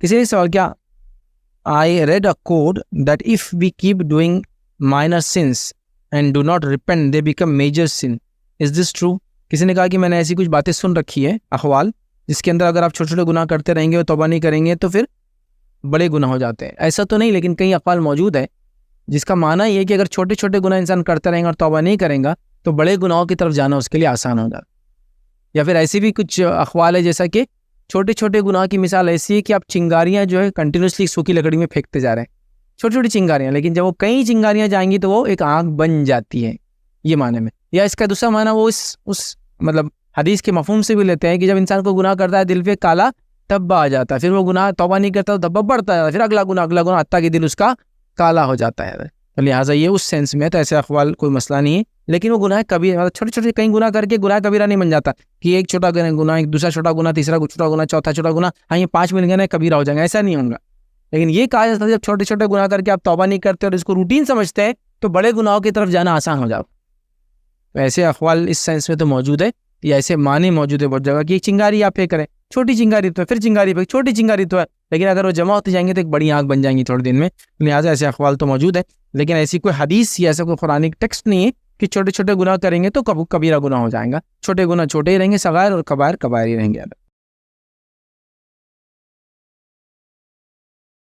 کسی نے سوال کیا I read a code that if we keep doing minor sins and do not repent, they become major sin. Is this true? کسی نے کہا کہ میں نے ایسی کچھ باتیں سن رکھی ہے اقوال جس کے اندر اگر آپ چھوٹے چھوٹے گناہ کرتے رہیں گے اور توبہ نہیں کریں گے تو پھر بڑے گناہ ہو جاتے ہیں. ایسا تو نہیں، لیکن کئی اقوال موجود ہے جس کا معنی یہ ہے کہ اگر چھوٹے چھوٹے گناہ انسان کرتے رہیں گا اور توبہ نہیں کریں گا تو بڑے گناہوں کی طرف جانا اس کے لیے آسان ہو جاتا. یا پھر ایسی بھی کچھ اقوال ہے جیسا کہ چھوٹے چھوٹے گناہ کی مثال ایسی ہے کہ آپ چنگاریاں جو ہے کنٹینیوسلی سوکھی لکڑی میں پھینکتے جا رہے ہیں، چھوٹی چھوٹی چنگاریاں، لیکن جب وہ کئی چنگاریاں جائیں گی تو وہ ایک آگ بن جاتی ہے، یہ معنی میں. یا اس کا دوسرا معنی وہ اس مطلب حدیث کے مفہوم سے بھی لیتے ہیں کہ جب انسان کو گناہ کرتا ہے دل پہ کالا دھبا آ جاتا ہے، پھر وہ گناہ توبہ نہیں کرتا تو دھبا بڑھتا ہے، پھر اگلا گناہ حتیٰ کہ دل اس کا کالا ہو جاتا ہے. لہٰذا یہ اس سینس میں تو ایسے اقوال کوئی مسئلہ نہیں ہے، لیکن وہ گناہ کبیرہ چھوٹے چھوٹے کئی گناہ کر کے گناہ کبیرہ نہیں بن جاتا کہ ایک چھوٹا گناہ ایک دوسرا چھوٹا گناہ تیسرا چھوٹا گناہ چوتھا چھوٹا گناہ، ہاں یہ 5 مل گئے کبیرہ ہو جائیں گے، ایسا نہیں ہوگا. لیکن یہ کہا جاتا ہے جب چھوٹے چھوٹے گناہ کر کے آپ توبہ نہیں کرتے اور اس کو روٹین سمجھتے ہیں تو بڑے گناہوں کی طرف جانا آسان ہو جاتا. تو ایسے اقوال اس سینس میں تو موجود ہے، یا ایسے معنی موجود ہے بہت جگہ کہ ایک چنگاری آپ پھینک کریں، چھوٹی چنگاری تو ہے، پھر چنگاری پھینک، چھوٹی چنگاری تو ہے، لیکن اگر وہ جمع ہوتے جائیں گے تو ایک بڑی آگ بن جائیں گی تھوڑے دن میں. لہٰذا ایسے اقوال تو موجود ہے، لیکن ایسی کوئی حدیث یا ایسا کوئی قرآنی ٹیکسٹ نہیں ہے کہ چھوٹے چھوٹے گناہ کریں گے تو کبیرہ گناہ ہو جائیں گا. چھوٹے گناہ چھوٹے ہی رہیں گے، صغائر اور کبائر کبائر ہی رہیں گے.